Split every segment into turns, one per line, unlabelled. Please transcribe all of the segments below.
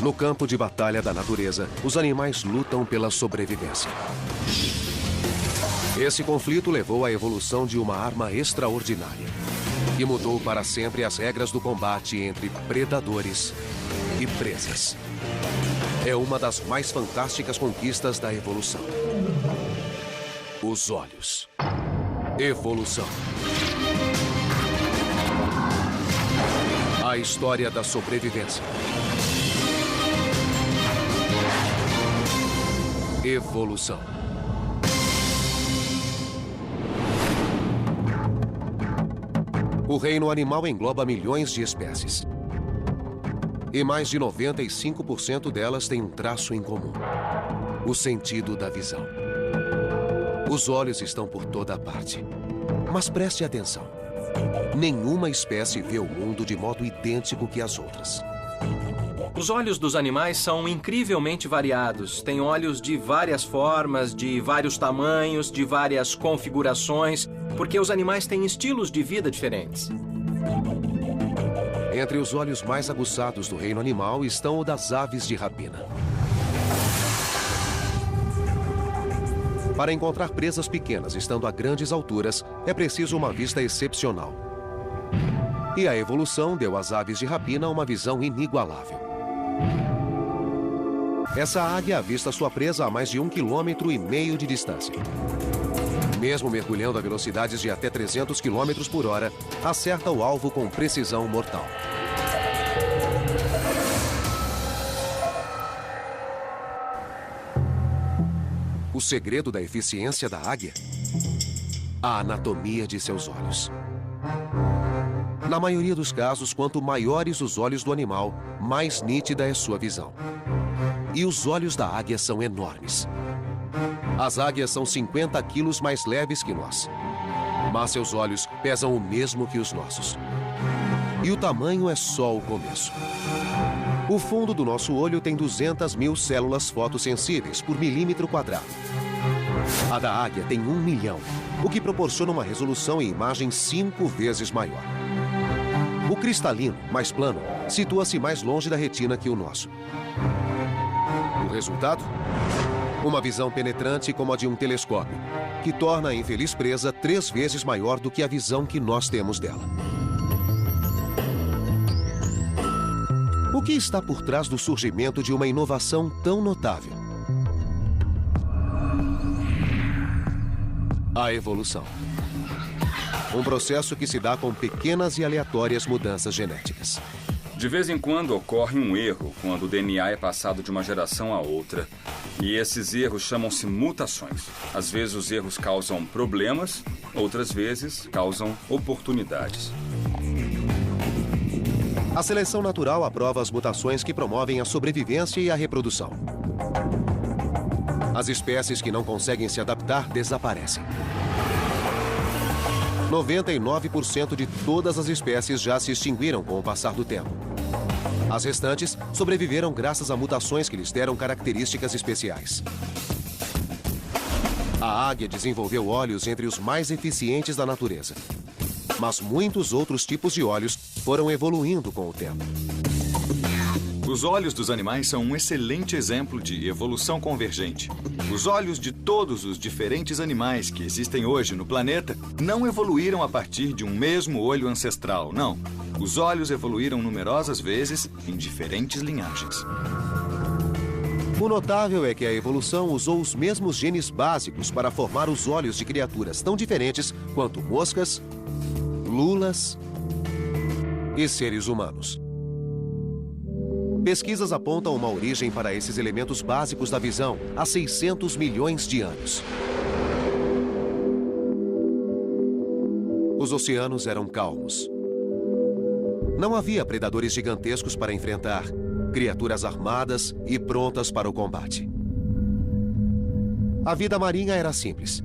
No campo de batalha da natureza, os animais lutam pela sobrevivência. Esse conflito levou à evolução de uma arma extraordinária, que mudou para sempre as regras do combate entre predadores e presas. É uma das mais fantásticas conquistas da evolução. Os olhos. Evolução. A história da sobrevivência. Evolução. O reino animal engloba milhões de espécies. E mais de 95% delas têm um traço em comum: o sentido da visão. Os olhos estão por toda parte. Mas preste atenção. Nenhuma espécie vê o mundo de modo idêntico que as outras.
Os olhos dos animais são incrivelmente variados. Têm olhos de várias formas, de vários tamanhos, de várias configurações, porque os animais têm estilos de vida diferentes.
Entre os olhos mais aguçados do reino animal estão o das aves de rapina. Para encontrar presas pequenas estando a grandes alturas, é preciso uma vista excepcional. E a evolução deu às aves de rapina uma visão inigualável. Essa águia avista sua presa a mais de 1,5 km de distância. Mesmo mergulhando a velocidades de até 300 km por hora, acerta o alvo com precisão mortal. O segredo da eficiência da águia? A anatomia de seus olhos. Na maioria dos casos, quanto maiores os olhos do animal, mais nítida é sua visão. E os olhos da águia são enormes. As águias são 50 quilos mais leves que nós. Mas seus olhos pesam o mesmo que os nossos. E o tamanho é só o começo. O fundo do nosso olho tem 200 mil células fotossensíveis por milímetro quadrado. A da águia tem 1 milhão, o que proporciona uma resolução e imagem 5 vezes maior. O cristalino, mais plano, situa-se mais longe da retina que o nosso. O resultado? Uma visão penetrante como a de um telescópio, que torna a infeliz presa 3 vezes maior do que a visão que nós temos dela. O que está por trás do surgimento de uma inovação tão notável? A evolução. Um processo que se dá com pequenas e aleatórias mudanças genéticas.
De vez em quando ocorre um erro quando o DNA é passado de uma geração a outra. E esses erros chamam-se mutações. Às vezes os erros causam problemas, outras vezes causam oportunidades.
A seleção natural aprova as mutações que promovem a sobrevivência e a reprodução. As espécies que não conseguem se adaptar desaparecem. 99% de todas as espécies já se extinguiram com o passar do tempo. As restantes sobreviveram graças a mutações que lhes deram características especiais. A águia desenvolveu olhos entre os mais eficientes da natureza. Mas muitos outros tipos de olhos foram evoluindo com o tempo.
Os olhos dos animais são um excelente exemplo de evolução convergente. Os olhos de todos os diferentes animais que existem hoje no planeta não evoluíram a partir de um mesmo olho ancestral, não. Os olhos evoluíram numerosas vezes em diferentes linhagens.
O notável é que a evolução usou os mesmos genes básicos para formar os olhos de criaturas tão diferentes quanto moscas, lulas e seres humanos. Pesquisas apontam uma origem para esses elementos básicos da visão há 600 milhões de anos. Os oceanos eram calmos. Não havia predadores gigantescos para enfrentar, criaturas armadas e prontas para o combate. A vida marinha era simples.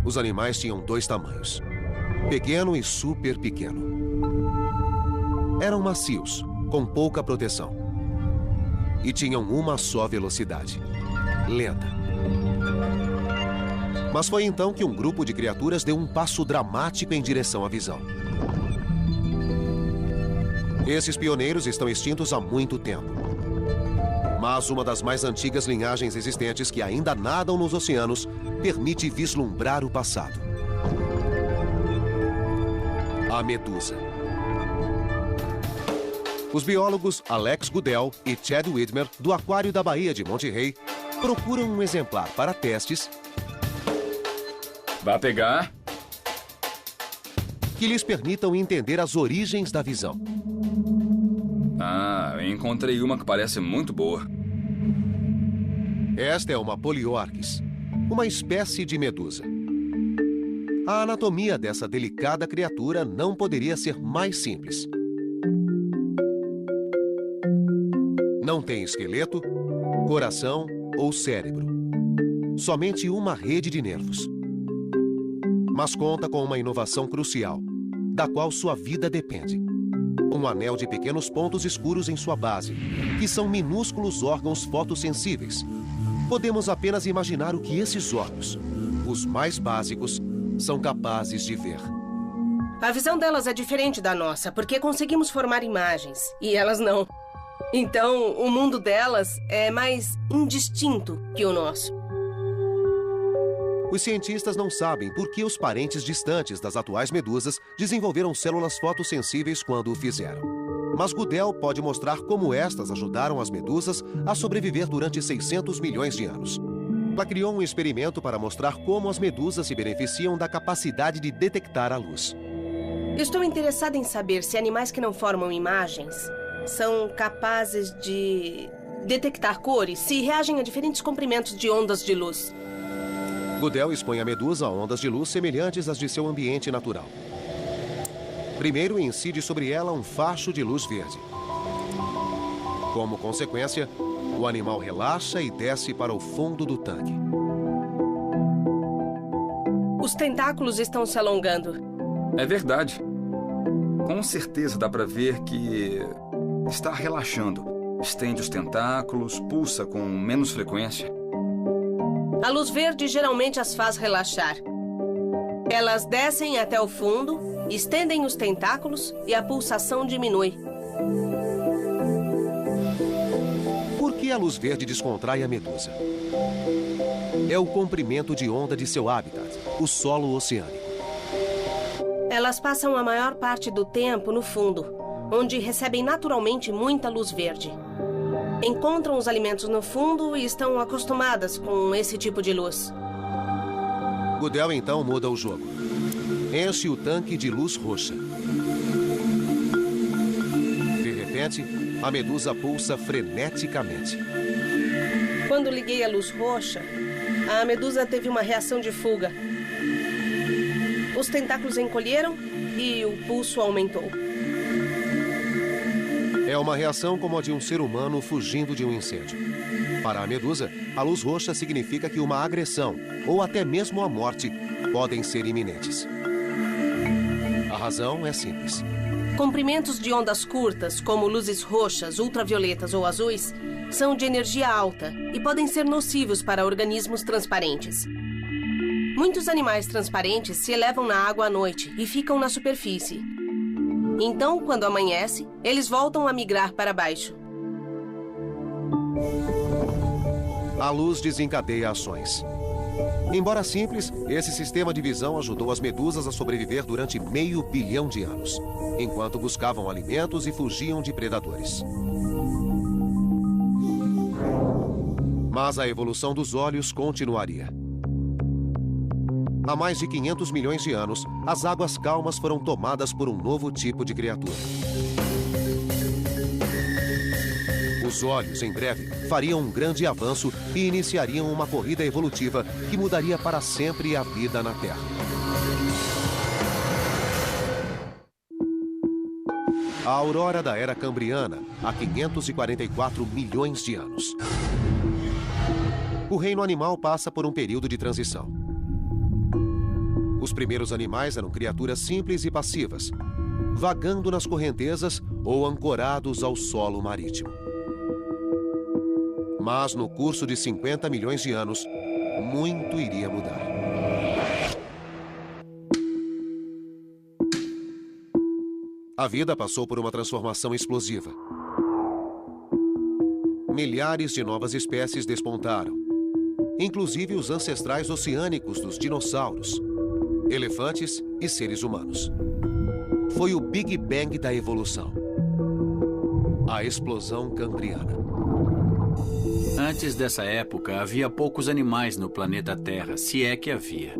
Os animais tinham 2 tamanhos: pequeno e super pequeno. Eram macios, com pouca proteção. E tinham uma só velocidade: lenta. Mas foi então que um grupo de criaturas deu um passo dramático em direção à visão. Esses pioneiros estão extintos há muito tempo. Mas uma das mais antigas linhagens existentes que ainda nadam nos oceanos permite vislumbrar o passado. A medusa. Os biólogos Alex Goodell e Chad Widmer, do Aquário da Baía de Monterey, procuram um exemplar para testes
Vai pegar?
que lhes permitam entender as origens da visão.
Ah, eu encontrei uma que parece muito boa.
Esta é uma Poliorchis, uma espécie de medusa. A anatomia dessa delicada criatura não poderia ser mais simples. Não tem esqueleto, coração ou cérebro. Somente uma rede de nervos. Mas conta com uma inovação crucial, da qual sua vida depende. Um anel de pequenos pontos escuros em sua base, que são minúsculos órgãos fotossensíveis. Podemos apenas imaginar o que esses órgãos, os mais básicos, são capazes de ver.
A visão delas é diferente da nossa, porque conseguimos formar imagens, e elas não. Então, o mundo delas é mais indistinto que o nosso.
Os cientistas não sabem por que os parentes distantes das atuais medusas desenvolveram células fotossensíveis quando o fizeram. Mas Goodell pode mostrar como estas ajudaram as medusas a sobreviver durante 600 milhões de anos. Ela criou um experimento para mostrar como as medusas se beneficiam da capacidade de detectar a luz.
Estou interessada em saber se animais que não formam imagens são capazes de detectar cores, se reagem a diferentes comprimentos de ondas de luz.
Goodell expõe a medusa a ondas de luz semelhantes às de seu ambiente natural. Primeiro, incide sobre ela um facho de luz verde. Como consequência, o animal relaxa e desce para o fundo do tanque.
Os tentáculos estão se alongando.
É verdade. Com certeza dá para ver que está relaxando. Estende os tentáculos, pulsa com menos frequência.
A luz verde geralmente as faz relaxar. Elas descem até o fundo, estendem os tentáculos e a pulsação diminui.
Por que a luz verde descontrai a medusa? É o comprimento de onda de seu habitat, o solo oceânico.
Elas passam a maior parte do tempo no fundo, onde recebem naturalmente muita luz verde. Encontram os alimentos no fundo e estão acostumadas com esse tipo de luz.
Goodell então muda o jogo. Enche o tanque de luz roxa. De repente, a medusa pulsa freneticamente.
Quando liguei a luz roxa, a medusa teve uma reação de fuga. Os tentáculos encolheram e o pulso aumentou.
É uma reação como a de um ser humano fugindo de um incêndio. Para a medusa, a luz roxa significa que uma agressão, ou até mesmo a morte, podem ser iminentes. A razão é simples.
Comprimentos de ondas curtas, como luzes roxas, ultravioletas ou azuis, são de energia alta e podem ser nocivos para organismos transparentes. Muitos animais transparentes se elevam na água à noite e ficam na superfície. Então, quando amanhece, eles voltam a migrar para baixo.
A luz desencadeia ações. Embora simples, esse sistema de visão ajudou as medusas a sobreviver durante 500 milhões de anos, enquanto buscavam alimentos e fugiam de predadores. Mas a evolução dos olhos continuaria. Há mais de 500 milhões de anos, as águas calmas foram tomadas por um novo tipo de criatura. Os olhos, em breve, fariam um grande avanço e iniciariam uma corrida evolutiva que mudaria para sempre a vida na Terra. A aurora da Era Cambriana, há 544 milhões de anos. O reino animal passa por um período de transição. Os primeiros animais eram criaturas simples e passivas, vagando nas correntezas ou ancorados ao solo marítimo. Mas no curso de 50 milhões de anos, muito iria mudar. A vida passou por uma transformação explosiva. milhares de novas espécies despontaram, inclusive os ancestrais oceânicos dos dinossauros, elefantes e seres humanos. Foi o Big Bang da evolução, a explosão cambriana.
Antes dessa época, havia poucos animais no planeta Terra, se é que havia.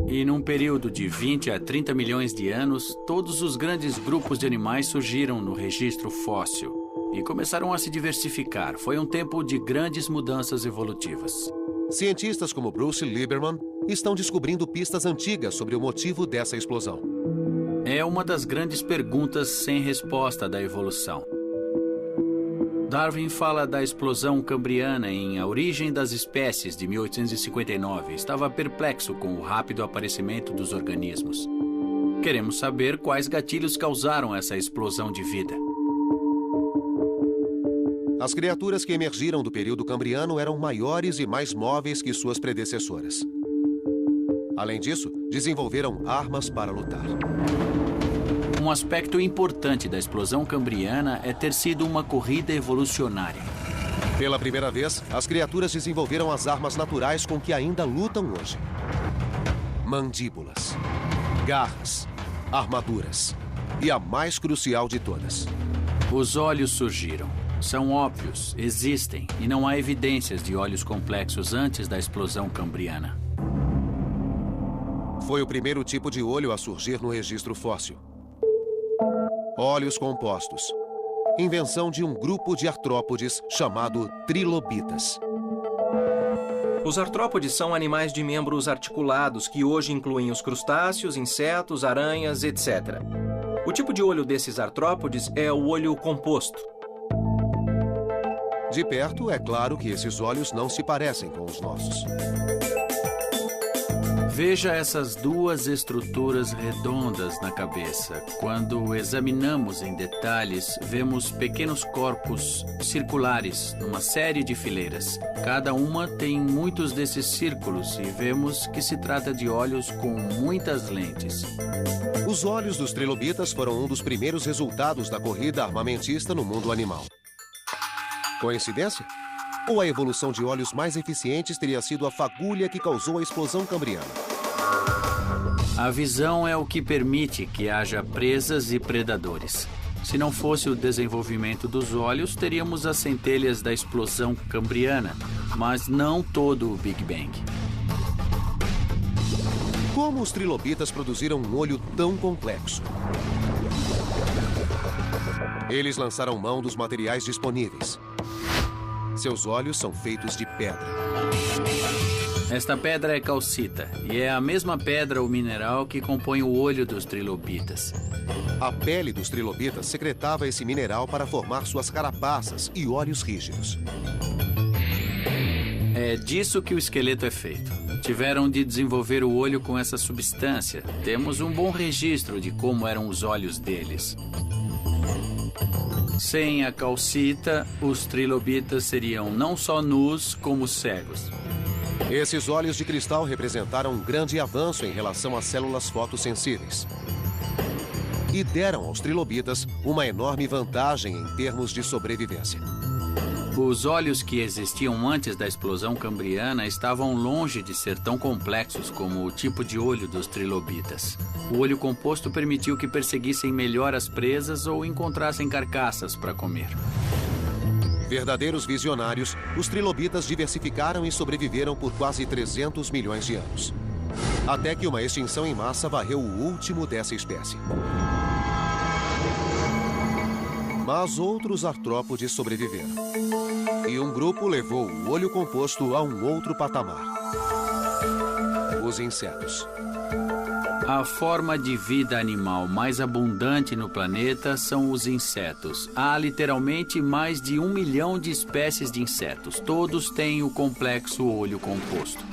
E num período de 20 a 30 milhões de anos, todos os grandes grupos de animais surgiram no registro fóssil e começaram a se diversificar. Foi um tempo de grandes mudanças evolutivas.
Cientistas como Bruce Lieberman estão descobrindo pistas antigas sobre o motivo dessa explosão.
É uma das grandes perguntas sem resposta da evolução. Darwin fala da explosão cambriana em A Origem das Espécies, de 1859. Estava perplexo com o rápido aparecimento dos organismos. Queremos saber quais gatilhos causaram essa explosão de vida.
As criaturas que emergiram do período cambriano eram maiores e mais móveis que suas predecessoras. Além disso, desenvolveram armas para lutar.
Um aspecto importante da explosão cambriana é ter sido uma corrida evolucionária.
Pela primeira vez, as criaturas desenvolveram as armas naturais com que ainda lutam hoje. Mandíbulas, garras, armaduras e a mais crucial de todas.
Os olhos surgiram. São óbvios, existem, e não há evidências de olhos complexos antes da explosão cambriana.
Foi o primeiro tipo de olho a surgir no registro fóssil. Olhos compostos. Invenção de um grupo de artrópodes chamado trilobitas.
Os artrópodes são animais de membros articulados que hoje incluem os crustáceos, insetos, aranhas, etc. O tipo de olho desses artrópodes é o olho composto.
De perto, é claro que esses olhos não se parecem com os nossos.
Veja essas duas estruturas redondas na cabeça. Quando examinamos em detalhes, vemos pequenos corpos circulares numa série de fileiras. Cada uma tem muitos desses círculos e vemos que se trata de olhos com muitas lentes.
Os olhos dos trilobitas foram um dos primeiros resultados da corrida armamentista no mundo animal. Coincidência? Ou a evolução de olhos mais eficientes teria sido a fagulha que causou a explosão cambriana?
A visão é o que permite que haja presas e predadores. Se não fosse o desenvolvimento dos olhos, teríamos as centelhas da explosão cambriana, mas não todo o Big Bang.
Como os trilobitas produziram um olho tão complexo? Eles lançaram mão dos materiais disponíveis. Seus olhos são feitos de pedra.
Esta pedra é calcita, e é a mesma pedra ou mineral que compõe o olho dos trilobitas.
A pele dos trilobitas secretava esse mineral para formar suas carapaças e olhos rígidos.
É disso que o esqueleto é feito. Tiveram de desenvolver o olho com essa substância. Temos um bom registro de como eram os olhos deles. Sem a calcita, os trilobitas seriam não só nus, como cegos.
Esses olhos de cristal representaram um grande avanço em relação às células fotossensíveis. E deram aos trilobitas uma enorme vantagem em termos de sobrevivência.
Os olhos que existiam antes da explosão cambriana estavam longe de ser tão complexos como o tipo de olho dos trilobitas. O olho composto permitiu que perseguissem melhor as presas ou encontrassem carcaças para comer.
Verdadeiros visionários, os trilobitas diversificaram e sobreviveram por quase 300 milhões de anos. Até que uma extinção em massa varreu o último dessa espécie. Mas outros artrópodes sobreviveram. E um grupo levou o olho composto a um outro patamar. Os insetos.
A forma de vida animal mais abundante no planeta são os insetos. Há literalmente mais de 1 milhão de espécies de insetos. Todos têm o complexo olho composto.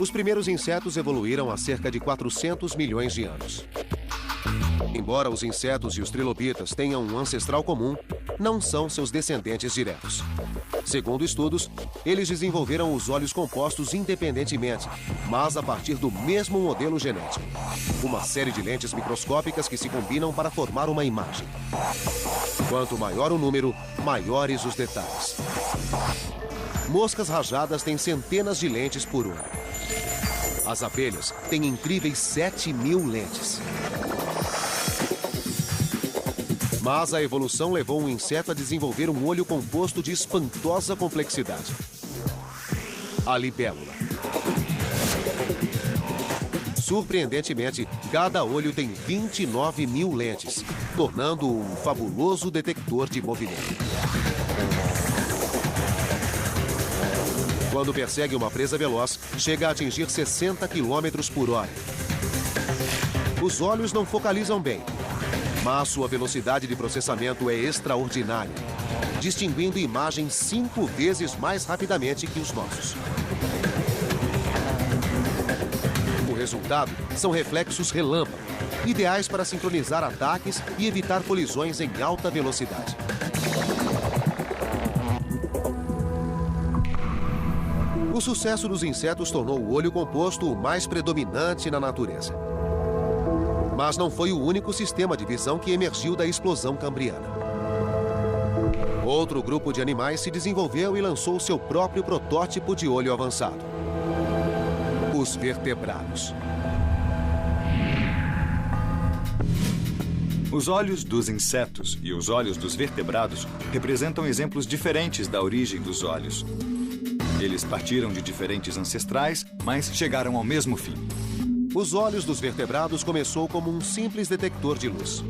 Os primeiros insetos evoluíram há cerca de 400 milhões de anos. Embora os insetos e os trilobitas tenham um ancestral comum, não são seus descendentes diretos. Segundo estudos, eles desenvolveram os olhos compostos independentemente, mas a partir do mesmo modelo genético. Uma série de lentes microscópicas que se combinam para formar uma imagem. Quanto maior o número, maiores os detalhes. Moscas rajadas têm centenas de lentes por olho. As abelhas têm incríveis 7.000 lentes. Mas a evolução levou um inseto a desenvolver um olho composto de espantosa complexidade. A libélula. Surpreendentemente, cada olho tem 29.000 lentes, tornando-o um fabuloso detector de movimento. Quando persegue uma presa veloz, chega a atingir 60 km por hora. Os olhos não focalizam bem, mas sua velocidade de processamento é extraordinária, distinguindo imagens 5 vezes mais rapidamente que os nossos. O resultado são reflexos relâmpago, ideais para sincronizar ataques e evitar colisões em alta velocidade. O sucesso dos insetos tornou o olho composto o mais predominante na natureza. Mas não foi o único sistema de visão que emergiu da explosão cambriana. Outro grupo de animais se desenvolveu e lançou seu próprio protótipo de olho avançado: os vertebrados.
Os olhos dos insetos e os olhos dos vertebrados representam exemplos diferentes da origem dos olhos. Eles partiram de diferentes ancestrais, mas chegaram ao mesmo fim.
Os olhos dos vertebrados começou como um simples detector de luz.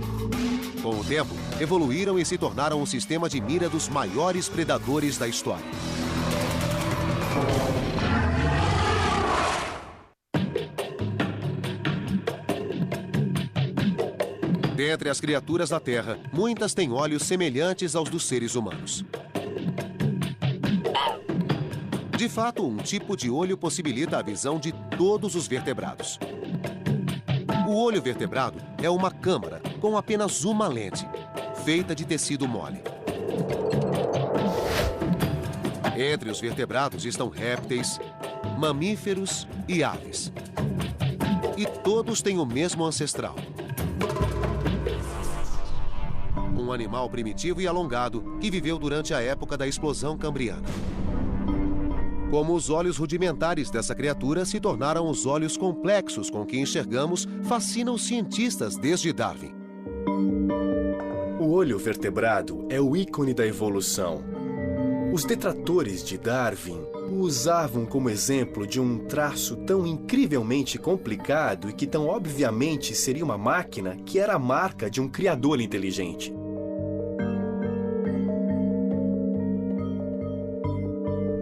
Com o tempo, evoluíram e se tornaram um sistema de mira dos maiores predadores da história. Dentre as criaturas da Terra, muitas têm olhos semelhantes aos dos seres humanos. De fato, um tipo de olho possibilita a visão de todos os vertebrados. O olho vertebrado é uma câmara com apenas uma lente, feita de tecido mole. Entre os vertebrados estão répteis, mamíferos e aves. E todos têm o mesmo ancestral. Um animal primitivo e alongado que viveu durante a época da explosão cambriana. Como os olhos rudimentares dessa criatura se tornaram os olhos complexos com que enxergamos, fascina os cientistas desde Darwin.
O olho vertebrado é o ícone da evolução. Os detratores de Darwin o usavam como exemplo de um traço tão incrivelmente complicado e que tão obviamente seria uma máquina que era a marca de um criador inteligente.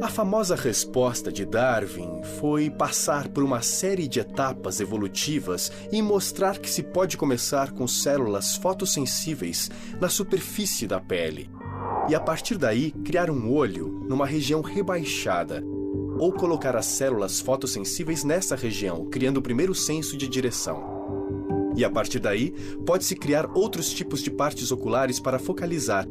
A famosa resposta de Darwin foi passar por uma série de etapas evolutivas e mostrar que se pode começar com células fotossensíveis na superfície da pele e, a partir daí, criar um olho numa região rebaixada ou colocar as células fotossensíveis nessa região, criando o primeiro senso de direção. E, a partir daí, pode-se criar outros tipos de partes oculares para focalizar.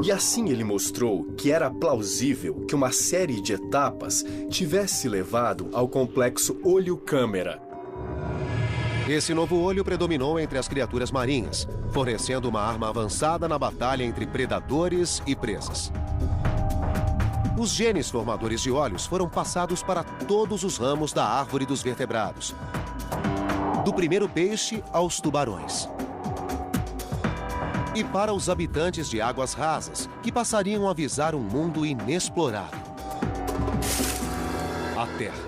E assim ele mostrou que era plausível que uma série de etapas tivesse levado ao complexo olho-câmera.
Esse novo olho predominou entre as criaturas marinhas, fornecendo uma arma avançada na batalha entre predadores e presas. Os genes formadores de olhos foram passados para todos os ramos da árvore dos vertebrados, do primeiro peixe aos tubarões. E para os habitantes de águas rasas, que passariam a visar um mundo inexplorado. A Terra.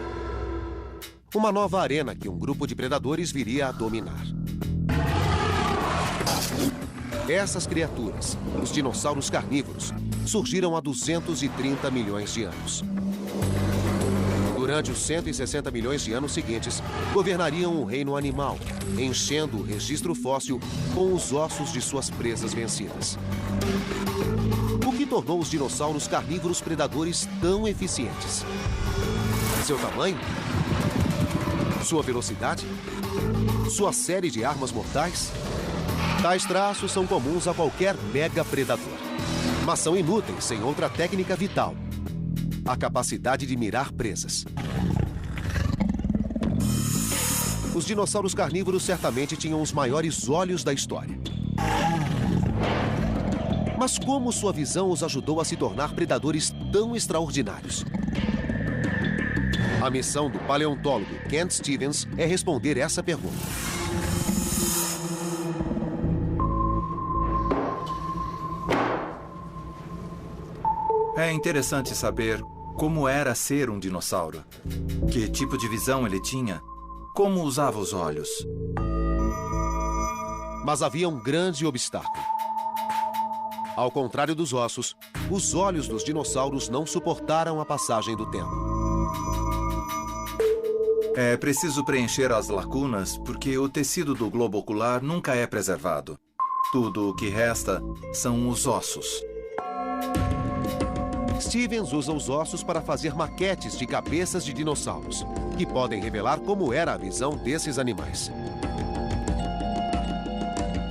Uma nova arena que um grupo de predadores viria a dominar. Essas criaturas, os dinossauros carnívoros, surgiram há 230 milhões de anos. Durante os 160 milhões de anos seguintes, governariam o reino animal, enchendo o registro fóssil com os ossos de suas presas vencidas. O que tornou os dinossauros carnívoros predadores tão eficientes? Seu tamanho? Sua velocidade? Sua série de armas mortais? Tais traços são comuns a qualquer mega predador. mas são inúteis sem outra técnica vital: a capacidade de mirar presas. Os dinossauros carnívoros certamente tinham os maiores olhos da história. Mas como sua visão os ajudou a se tornar predadores tão extraordinários? A missão do paleontólogo Kent Stevens é responder essa pergunta.
É interessante saber como era ser um dinossauro. Que tipo de visão ele tinha? Como usava os olhos?
Mas havia um grande obstáculo. Ao contrário dos ossos, os olhos dos dinossauros não suportaram a passagem do tempo.
É preciso preencher as lacunas porque o tecido do globo ocular nunca é preservado. Tudo o que resta são os ossos.
Stevens usa os ossos para fazer maquetes de cabeças de dinossauros, que podem revelar como era a visão desses animais.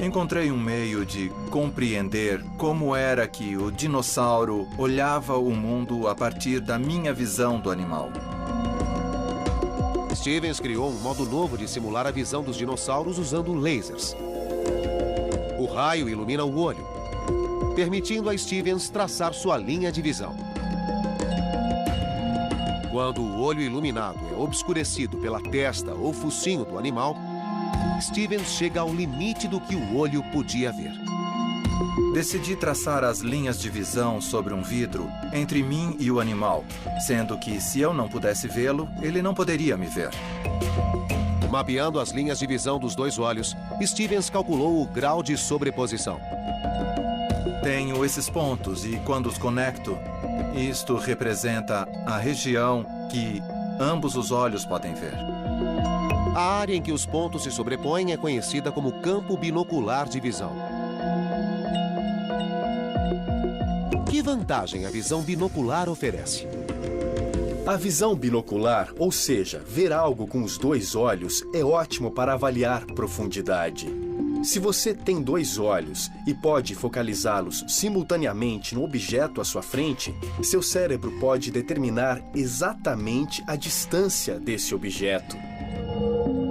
Encontrei um meio de compreender como era que o dinossauro olhava o mundo a partir da minha visão do animal.
Stevens criou um modo novo de simular a visão dos dinossauros usando lasers. O raio ilumina o olho, permitindo a Stevens traçar sua linha de visão. Quando o olho iluminado é obscurecido pela testa ou focinho do animal, Stevens chega ao limite do que o olho podia ver.
Decidi traçar as linhas de visão sobre um vidro entre mim e o animal, sendo que, se eu não pudesse vê-lo, ele não poderia me ver.
Mapeando as linhas de visão dos dois olhos, Stevens calculou o grau de sobreposição.
Tenho esses pontos e, quando os conecto, isto representa a região que ambos os olhos podem ver.
A área em que os pontos se sobrepõem é conhecida como campo binocular de visão. Que vantagem a visão binocular oferece?
A visão binocular, ou seja, ver algo com os dois olhos, é ótimo para avaliar profundidade. Se você tem dois olhos e pode focalizá-los simultaneamente no objeto à sua frente, seu cérebro pode determinar exatamente a distância desse objeto.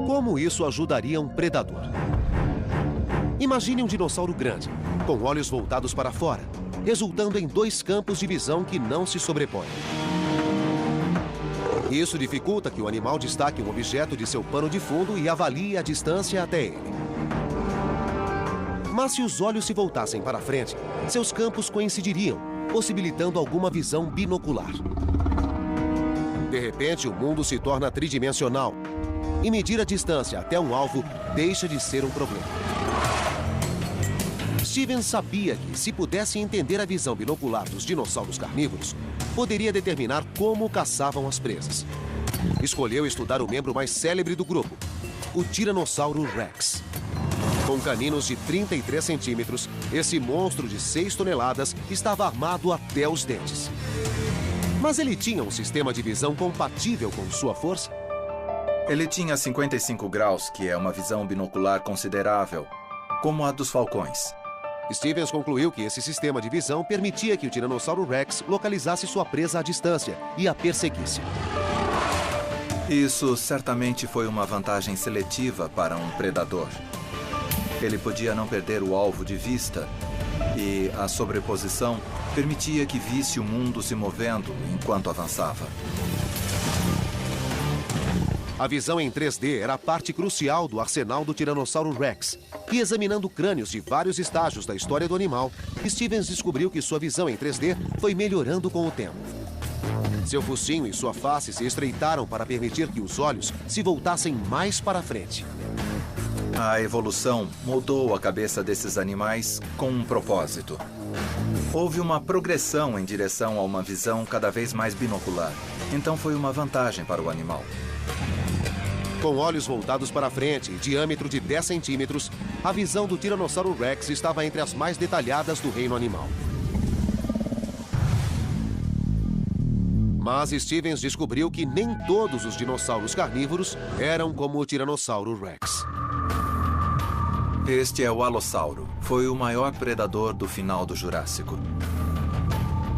Como isso ajudaria um predador? Imagine um dinossauro grande, com olhos voltados para fora, resultando em dois campos de visão que não se sobrepõem. Isso dificulta que o animal destaque um objeto de seu pano de fundo e avalie a distância até ele. Mas se os olhos se voltassem para frente, seus campos coincidiriam, possibilitando alguma visão binocular. De repente, o mundo se torna tridimensional e medir a distância até um alvo deixa de ser um problema. Stevens sabia que, se pudesse entender a visão binocular dos dinossauros carnívoros, poderia determinar como caçavam as presas. Escolheu estudar o membro mais célebre do grupo, o Tiranossauro Rex. Com caninos de 33 centímetros, esse monstro de 6 toneladas estava armado até os dentes. Mas ele tinha um sistema de visão compatível com sua força?
Ele tinha 55 graus, que é uma visão binocular considerável, como a dos falcões.
Stevens concluiu que esse sistema de visão permitia que o Tiranossauro Rex localizasse sua presa à distância e a perseguisse.
Isso certamente foi uma vantagem seletiva para um predador. Ele podia não perder o alvo de vista e a sobreposição permitia que visse o mundo se movendo enquanto avançava.
A visão em 3D era a parte crucial do arsenal do Tiranossauro Rex. E examinando crânios de vários estágios da história do animal, Stevens descobriu que sua visão em 3D foi melhorando com o tempo. Seu focinho e sua face se estreitaram para permitir que os olhos se voltassem mais para frente.
A evolução moldou a cabeça desses animais com um propósito. Houve uma progressão em direção a uma visão cada vez mais binocular. Então foi uma vantagem para o animal.
Com olhos voltados para frente e diâmetro de 10 centímetros, a visão do Tiranossauro Rex estava entre as mais detalhadas do reino animal. Mas Stevens descobriu que nem todos os dinossauros carnívoros eram como o Tiranossauro Rex.
Este é o Alossauro. Foi o maior predador do final do Jurássico.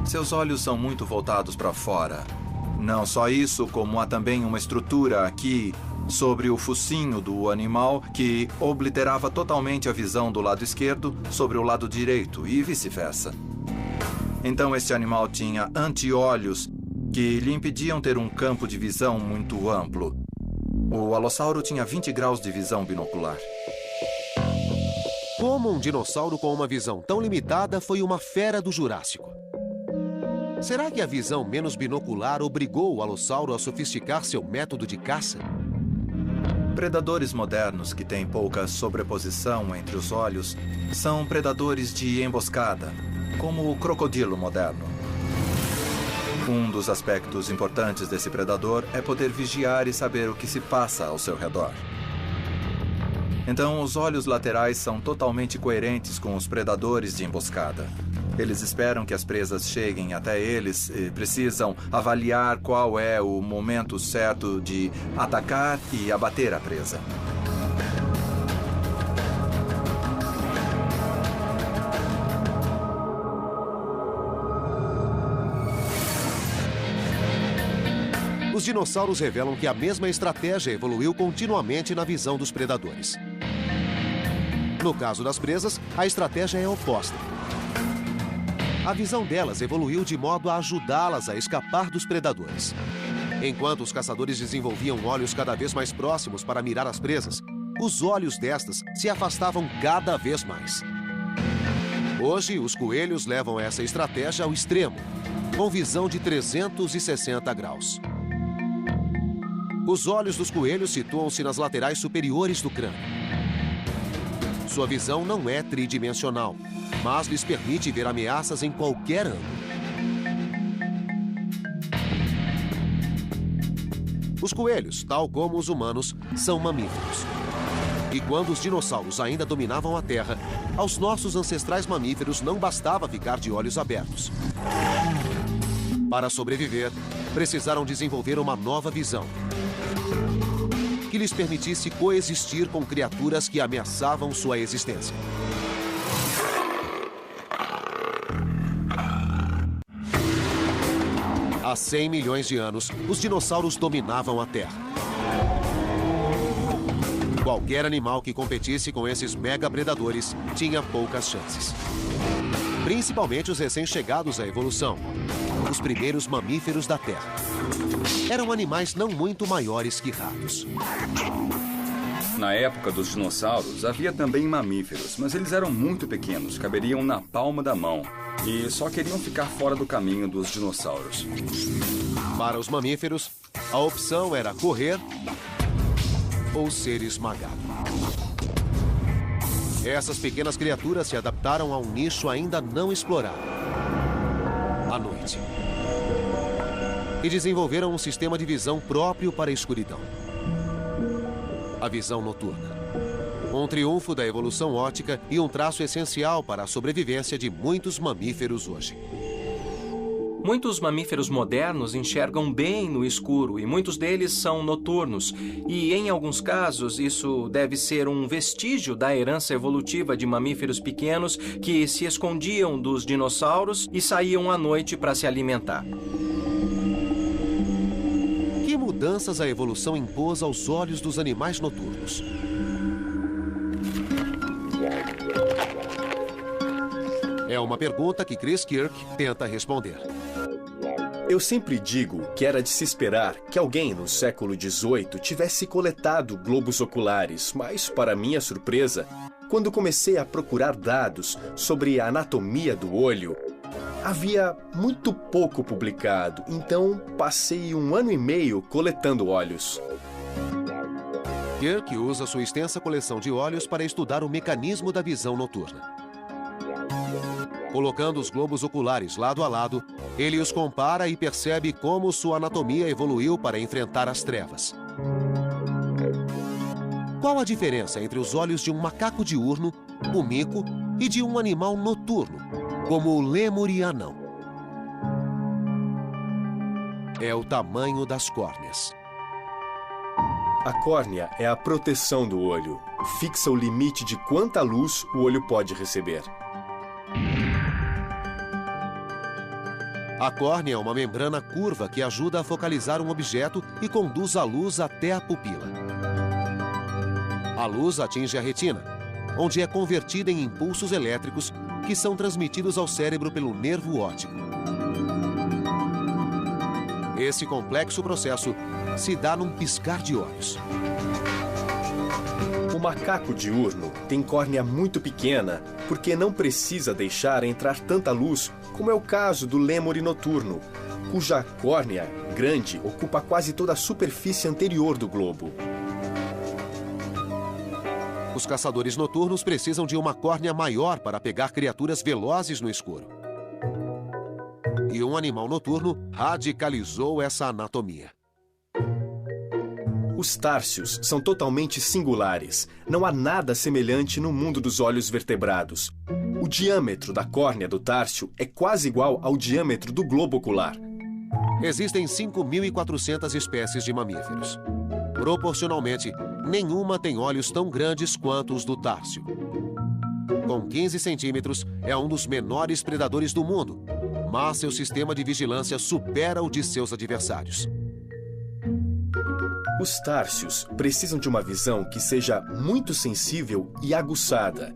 Seus olhos são muito voltados para fora. Não só isso, como há também uma estrutura aqui sobre o focinho do animal que obliterava totalmente a visão do lado esquerdo sobre o lado direito e vice-versa. Então este animal tinha anti-olhos que lhe impediam ter um campo de visão muito amplo. O alossauro tinha 20 graus de visão binocular.
Como um dinossauro com uma visão tão limitada foi uma fera do Jurássico? Será que a visão menos binocular obrigou o alossauro a sofisticar seu método de caça?
Predadores modernos que têm pouca sobreposição entre os olhos são predadores de emboscada, como o crocodilo moderno. Um dos aspectos importantes desse predador é poder vigiar e saber o que se passa ao seu redor. Então, os olhos laterais são totalmente coerentes com os predadores de emboscada. Eles esperam que as presas cheguem até eles e precisam avaliar qual é o momento certo de atacar e abater a presa.
Os dinossauros revelam que a mesma estratégia evoluiu continuamente na visão dos predadores. No caso das presas, a estratégia é oposta. A visão delas evoluiu de modo a ajudá-las a escapar dos predadores. Enquanto os caçadores desenvolviam olhos cada vez mais próximos para mirar as presas, os olhos destas se afastavam cada vez mais. Hoje, os coelhos levam essa estratégia ao extremo, com visão de 360 graus. Os olhos dos coelhos situam-se nas laterais superiores do crânio. Sua visão não é tridimensional, mas lhes permite ver ameaças em qualquer ângulo. Os coelhos, tal como os humanos, são mamíferos. E quando os dinossauros ainda dominavam a Terra, aos nossos ancestrais mamíferos não bastava ficar de olhos abertos. Para sobreviver, precisaram desenvolver uma nova visão, que lhes permitisse coexistir com criaturas que ameaçavam sua existência. Há 100 milhões de anos, os dinossauros dominavam a Terra. Qualquer animal que competisse com esses mega-predadores tinha poucas chances. Principalmente os recém-chegados à evolução, os primeiros mamíferos da Terra. Eram animais não muito maiores que ratos.
Na época dos dinossauros, havia também mamíferos, mas eles eram muito pequenos, caberiam na palma da mão e só queriam ficar fora do caminho dos dinossauros.
Para os mamíferos, a opção era correr ou ser esmagado. Essas pequenas criaturas se adaptaram a um nicho ainda não explorado: a noite. E desenvolveram um sistema de visão próprio para a escuridão: a visão noturna. Um triunfo da evolução óptica e um traço essencial para a sobrevivência de muitos mamíferos hoje.
Muitos mamíferos modernos enxergam bem no escuro e muitos deles são noturnos. E, em alguns casos, isso deve ser um vestígio da herança evolutiva de mamíferos pequenos que se escondiam dos dinossauros e saíam à noite para se alimentar.
Que mudanças a evolução impôs aos olhos dos animais noturnos? É uma pergunta que Chris Kirk tenta responder.
Eu sempre digo que era de se esperar que alguém no século XVIII tivesse coletado globos oculares, mas, para minha surpresa, quando comecei a procurar dados sobre a anatomia do olho, havia muito pouco publicado, então passei 1 ano e meio coletando olhos.
Kirk usa sua extensa coleção de olhos para estudar o mecanismo da visão noturna. Colocando os globos oculares lado a lado, ele os compara e percebe como sua anatomia evoluiu para enfrentar as trevas. Qual a diferença entre os olhos de um macaco diurno, o mico, e de um animal noturno, como o lêmur e anão? É o tamanho das córneas.
A córnea é a proteção do olho. Fixa o limite de quanta luz o olho pode receber.
A córnea é uma membrana curva que ajuda a focalizar um objeto e conduz a luz até a pupila. A luz atinge a retina, onde é convertida em impulsos elétricos que são transmitidos ao cérebro pelo nervo óptico. Esse complexo processo se dá num piscar de olhos.
O macaco diurno tem córnea muito pequena porque não precisa deixar entrar tanta luz, como é o caso do lêmure noturno, cuja córnea grande ocupa quase toda a superfície anterior do globo.
Os caçadores noturnos precisam de uma córnea maior para pegar criaturas velozes no escuro. E um animal noturno radicalizou essa anatomia.
Os társios são totalmente singulares. Não há nada semelhante no mundo dos olhos vertebrados. O diâmetro da córnea do társio é quase igual ao diâmetro do globo ocular.
Existem 5.400 espécies de mamíferos. Proporcionalmente, nenhuma tem olhos tão grandes quanto os do társio. Com 15 centímetros, é um dos menores predadores do mundo, mas seu sistema de vigilância supera o de seus adversários.
Os társios precisam de uma visão que seja muito sensível e aguçada.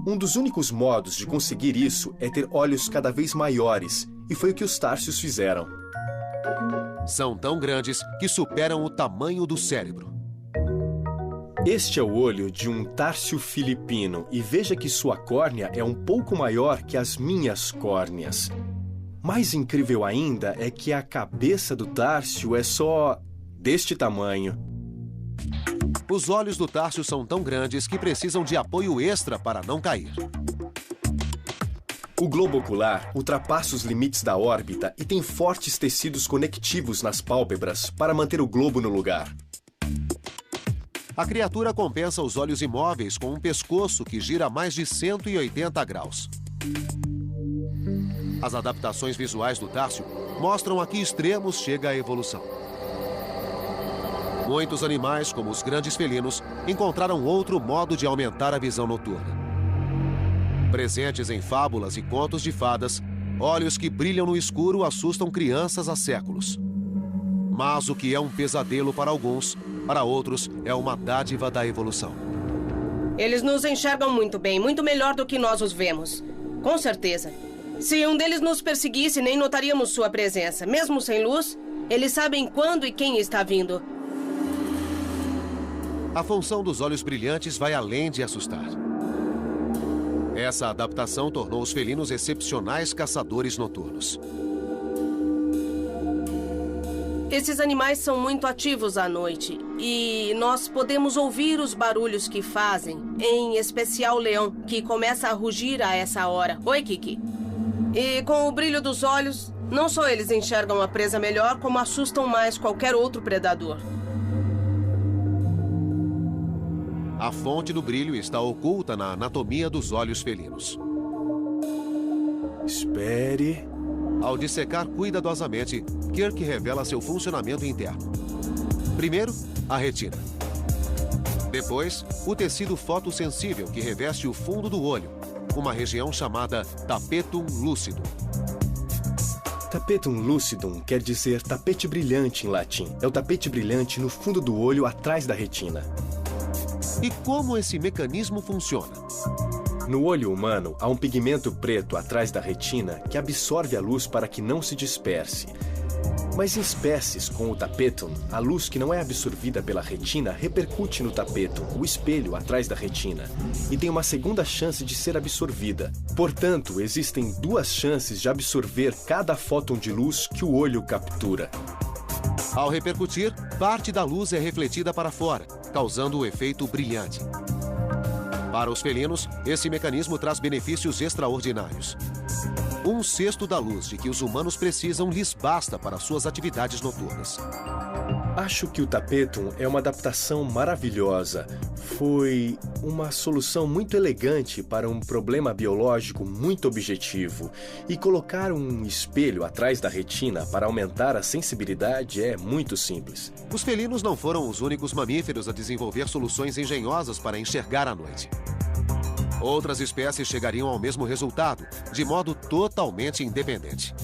Um dos únicos modos de conseguir isso é ter olhos cada vez maiores, e foi o que os társios fizeram.
São tão grandes que superam o tamanho do cérebro.
Este é o olho de um társio filipino, e veja que sua córnea é um pouco maior que as minhas córneas. Mais incrível ainda é que a cabeça do társio é só deste tamanho.
Os olhos do társio são tão grandes que precisam de apoio extra para não cair.
O globo ocular ultrapassa os limites da órbita e tem fortes tecidos conectivos nas pálpebras para manter o globo no lugar.
A criatura compensa os olhos imóveis com um pescoço que gira a mais de 180 graus. As adaptações visuais do társio mostram a que extremos chega a evolução. Muitos animais, como os grandes felinos, encontraram outro modo de aumentar a visão noturna. Presentes em fábulas e contos de fadas, olhos que brilham no escuro assustam crianças há séculos. Mas o que é um pesadelo para alguns, para outros é uma dádiva da evolução.
Eles nos enxergam muito bem, muito melhor do que nós os vemos. Com certeza. Se um deles nos perseguisse, nem notaríamos sua presença. Mesmo sem luz, eles sabem quando e quem está vindo.
A função dos olhos brilhantes vai além de assustar. Essa adaptação tornou os felinos excepcionais caçadores noturnos.
Esses animais são muito ativos à noite e nós podemos ouvir os barulhos que fazem, em especial o leão, que começa a rugir a essa hora. Oi, Kiki. E com o brilho dos olhos, não só eles enxergam a presa melhor, como assustam mais qualquer outro predador.
A fonte do brilho está oculta na anatomia dos olhos felinos.
Espere.
Ao dissecar cuidadosamente, Kirk revela seu funcionamento interno. Primeiro, a retina. Depois, o tecido fotossensível que reveste o fundo do olho, uma região chamada tapetum lucidum.
Tapetum lucidum quer dizer tapete brilhante em latim. É o tapete brilhante no fundo do olho atrás da retina.
E como esse mecanismo funciona?
No olho humano, há um pigmento preto atrás da retina que absorve a luz para que não se disperse. Mas em espécies com o tapetum, a luz que não é absorvida pela retina repercute no tapetum, o espelho atrás da retina, e tem uma segunda chance de ser absorvida. Portanto, existem duas chances de absorver cada fóton de luz que o olho captura.
Ao repercutir, parte da luz é refletida para fora, causando o efeito brilhante. Para os felinos, esse mecanismo traz benefícios extraordinários. 1/6 da luz de que os humanos precisam lhes basta para suas atividades noturnas.
Acho que o tapetum é uma adaptação maravilhosa. Foi uma solução muito elegante para um problema biológico muito objetivo. E colocar um espelho atrás da retina para aumentar a sensibilidade é muito simples.
Os felinos não foram os únicos mamíferos a desenvolver soluções engenhosas para enxergar à noite. Outras espécies chegariam ao mesmo resultado, de modo totalmente independente.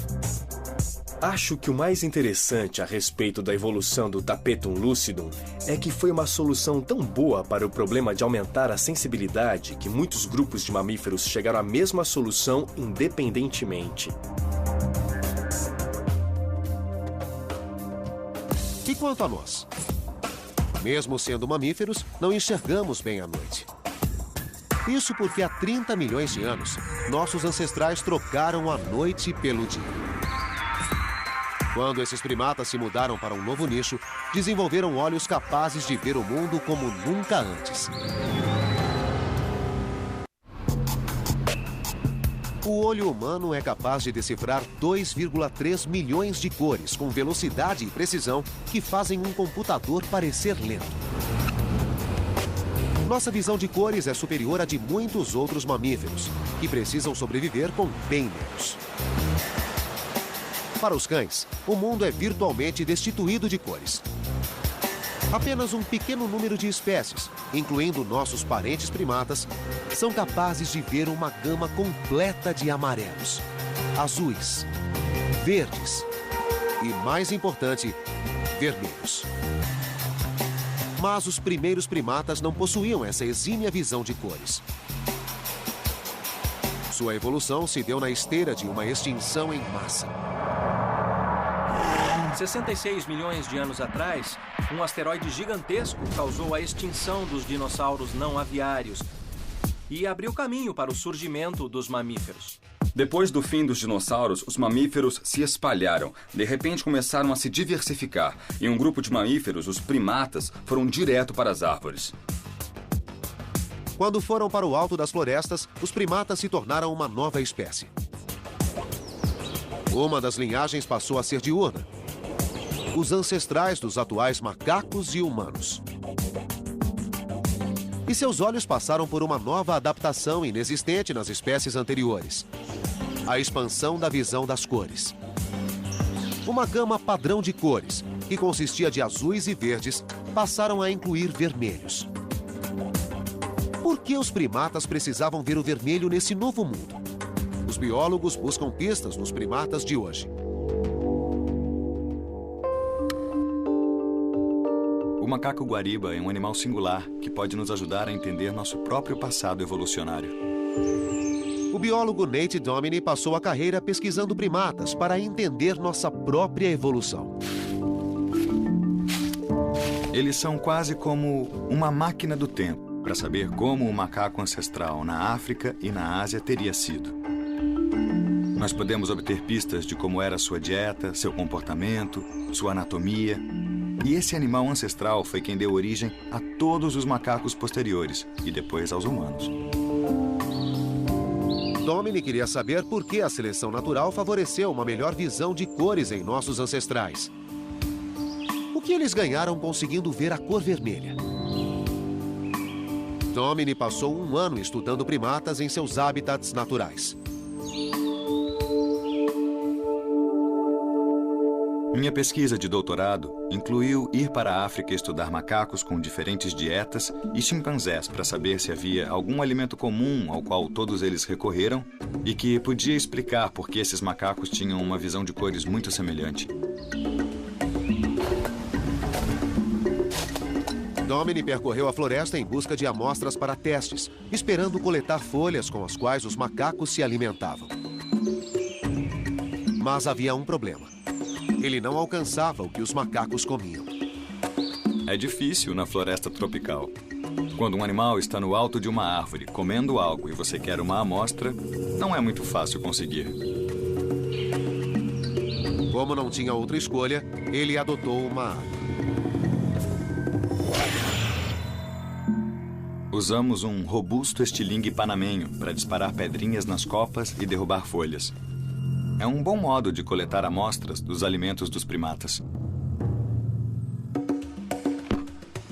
Acho que o mais interessante a respeito da evolução do Tapetum lucidum é que foi uma solução tão boa para o problema de aumentar a sensibilidade que muitos grupos de mamíferos chegaram à mesma solução independentemente.
E quanto a nós? Mesmo sendo mamíferos, não enxergamos bem à noite. Isso porque há 30 milhões de anos, nossos ancestrais trocaram a noite pelo dia. Quando esses primatas se mudaram para um novo nicho, desenvolveram olhos capazes de ver o mundo como nunca antes. O olho humano é capaz de decifrar 2,3 milhões de cores com velocidade e precisão que fazem um computador parecer lento. Nossa visão de cores é superior à de muitos outros mamíferos, que precisam sobreviver com bem menos. Para os cães, o mundo é virtualmente destituído de cores. Apenas um pequeno número de espécies, incluindo nossos parentes primatas, são capazes de ver uma gama completa de amarelos, azuis, verdes e, mais importante, vermelhos. Mas os primeiros primatas não possuíam essa exímia visão de cores. Sua evolução se deu na esteira de uma extinção em massa.
66 milhões de anos atrás, um asteroide gigantesco causou a extinção dos dinossauros não aviários e abriu caminho para o surgimento dos mamíferos.
Depois do fim dos dinossauros, os mamíferos se espalharam. De repente começaram a se diversificar e um grupo de mamíferos, os primatas, foram direto para as árvores.
Quando foram para o alto das florestas, os primatas se tornaram uma nova espécie. Uma das linhagens passou a ser diurna. Os ancestrais dos atuais macacos e humanos. E seus olhos passaram por uma nova adaptação inexistente nas espécies anteriores. A expansão da visão das cores. Uma gama padrão de cores, que consistia de azuis e verdes, passaram a incluir vermelhos. Por que os primatas precisavam ver o vermelho nesse novo mundo? Os biólogos buscam pistas nos primatas de hoje.
O macaco guariba é um animal singular que pode nos ajudar a entender nosso próprio passado evolucionário.
O biólogo Nate Domini passou a carreira pesquisando primatas para entender nossa própria evolução.
Eles são quase como uma máquina do tempo para saber como o macaco ancestral na África e na Ásia teria sido. Nós podemos obter pistas de como era sua dieta, seu comportamento, sua anatomia. E esse animal ancestral foi quem deu origem a todos os macacos posteriores e depois aos humanos.
Domini queria saber por que a seleção natural favoreceu uma melhor visão de cores em nossos ancestrais. O que eles ganharam conseguindo ver a cor vermelha? Domini passou um ano estudando primatas em seus hábitats naturais.
Minha pesquisa de doutorado incluiu ir para a África estudar macacos com diferentes dietas e chimpanzés para saber se havia algum alimento comum ao qual todos eles recorreram e que podia explicar por que esses macacos tinham uma visão de cores muito semelhante.
Domini percorreu a floresta em busca de amostras para testes, esperando coletar folhas com as quais os macacos se alimentavam. Mas havia um problema. Ele não alcançava o que os macacos comiam.
É difícil na floresta tropical. Quando um animal está no alto de uma árvore comendo algo e você quer uma amostra, não é muito fácil conseguir.
Como não tinha outra escolha, ele adotou uma arma.
Usamos um robusto estilingue panamenho para disparar pedrinhas nas copas e derrubar folhas. É um bom modo de coletar amostras dos alimentos dos primatas.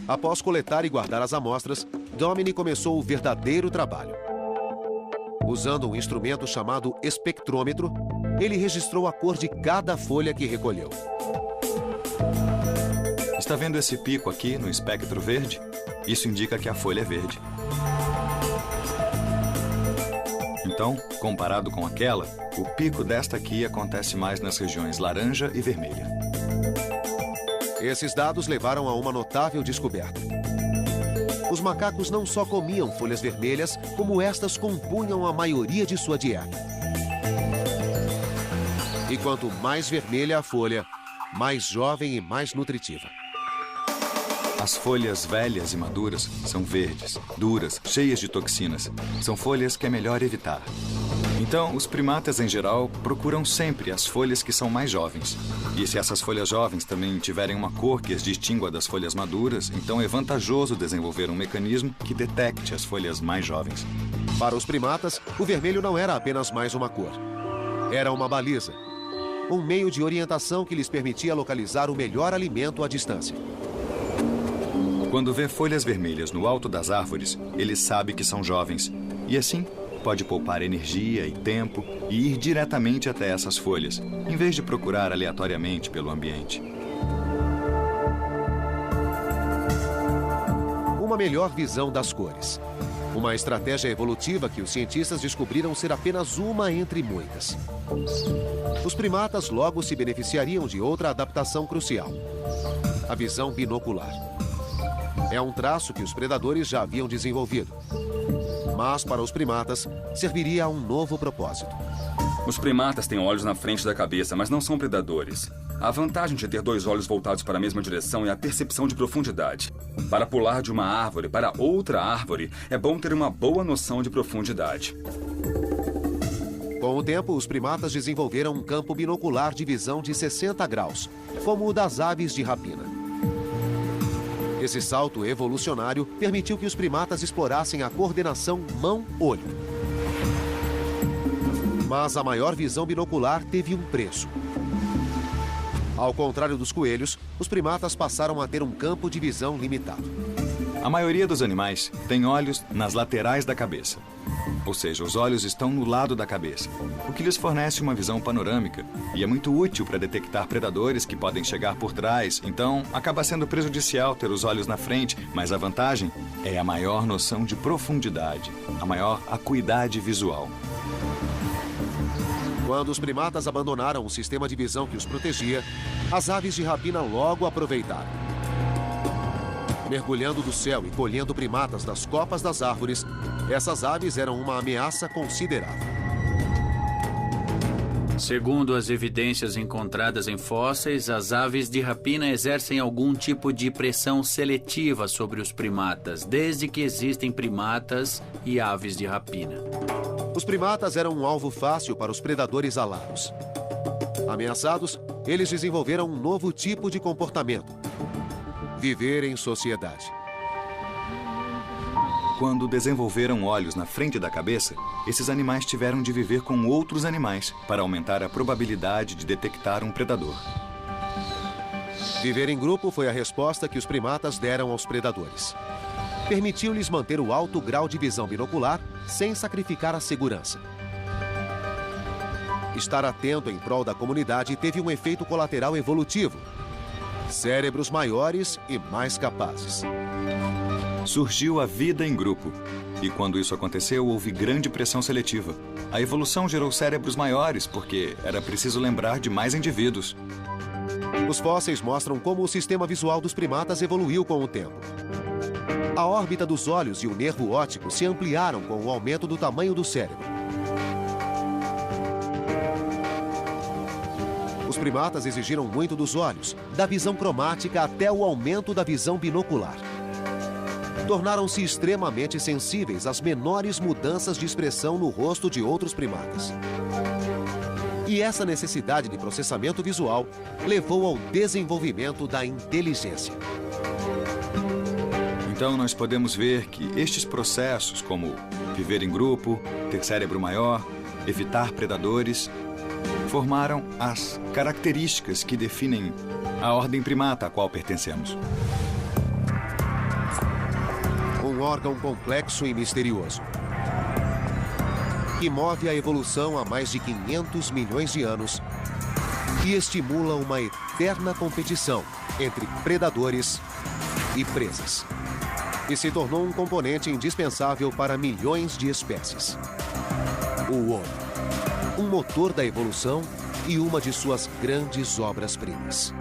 Após coletar e guardar as amostras, Domini começou o verdadeiro trabalho. Usando um instrumento chamado espectrômetro, ele registrou a cor de cada folha que recolheu.
Está vendo esse pico aqui no espectro verde? Isso indica que a folha é verde. Então, comparado com aquela, o pico desta aqui acontece mais nas regiões laranja e vermelha.
Esses dados levaram a uma notável descoberta. Os macacos não só comiam folhas vermelhas, como estas compunham a maioria de sua dieta. E quanto mais vermelha a folha, mais jovem e mais nutritiva.
As folhas velhas e maduras são verdes, duras, cheias de toxinas. São folhas que é melhor evitar. Então, os primatas em geral procuram sempre as folhas que são mais jovens. E se essas folhas jovens também tiverem uma cor que as distingua das folhas maduras, então é vantajoso desenvolver um mecanismo que detecte as folhas mais jovens.
Para os primatas, o vermelho não era apenas mais uma cor. Era uma baliza. Um meio de orientação que lhes permitia localizar o melhor alimento à distância.
Quando vê folhas vermelhas no alto das árvores, ele sabe que são jovens. E assim, pode poupar energia e tempo e ir diretamente até essas folhas, em vez de procurar aleatoriamente pelo ambiente.
Uma melhor visão das cores. Uma estratégia evolutiva que os cientistas descobriram ser apenas uma entre muitas. Os primatas logo se beneficiariam de outra adaptação crucial: a visão binocular. É um traço que os predadores já haviam desenvolvido. Mas, para os primatas, serviria a um novo propósito.
Os primatas têm olhos na frente da cabeça, mas não são predadores. A vantagem de ter dois olhos voltados para a mesma direção é a percepção de profundidade. Para pular de uma árvore para outra árvore, é bom ter uma boa noção de profundidade.
Com o tempo, os primatas desenvolveram um campo binocular de visão de 60 graus, como o das aves de rapina. Esse salto evolucionário permitiu que os primatas explorassem a coordenação mão-olho. Mas a maior visão binocular teve um preço. Ao contrário dos coelhos, os primatas passaram a ter um campo de visão limitado.
A maioria dos animais tem olhos nas laterais da cabeça. Ou seja, os olhos estão no lado da cabeça, o que lhes fornece uma visão panorâmica e é muito útil para detectar predadores que podem chegar por trás. Então, acaba sendo prejudicial ter os olhos na frente, mas a vantagem é a maior noção de profundidade, a maior acuidade visual.
Quando os primatas abandonaram o sistema de visão que os protegia, as aves de rapina logo aproveitaram. Mergulhando do céu e colhendo primatas das copas das árvores, essas aves eram uma ameaça considerável.
Segundo as evidências encontradas em fósseis, as aves de rapina exercem algum tipo de pressão seletiva sobre os primatas, desde que existem primatas e aves de rapina.
Os primatas eram um alvo fácil para os predadores alados. Ameaçados, eles desenvolveram um novo tipo de comportamento: viver em sociedade.
Quando desenvolveram olhos na frente da cabeça, esses animais tiveram de viver com outros animais para aumentar a probabilidade de detectar um predador.
Viver em grupo foi a resposta que os primatas deram aos predadores. Permitiu-lhes manter o alto grau de visão binocular sem sacrificar a segurança. Estar atento em prol da comunidade teve um efeito colateral evolutivo: cérebros maiores e mais capazes.
Surgiu a vida em grupo. E quando isso aconteceu, houve grande pressão seletiva. A evolução gerou cérebros maiores, porque era preciso lembrar de mais indivíduos.
Os fósseis mostram como o sistema visual dos primatas evoluiu com o tempo. A órbita dos olhos e o nervo óptico se ampliaram com o aumento do tamanho do cérebro. Os primatas exigiram muito dos olhos, da visão cromática até o aumento da visão binocular. Tornaram-se extremamente sensíveis às menores mudanças de expressão no rosto de outros primatas. E essa necessidade de processamento visual levou ao desenvolvimento da inteligência.
Então, nós podemos ver que estes processos, como viver em grupo, ter cérebro maior, evitar predadores, formaram as características que definem a ordem primata a qual pertencemos.
Um órgão complexo e misterioso, que move a evolução há mais de 500 milhões de anos e estimula uma eterna competição entre predadores e presas. E se tornou um componente indispensável para milhões de espécies. o Homo. Um motor da evolução e uma de suas grandes obras-primas.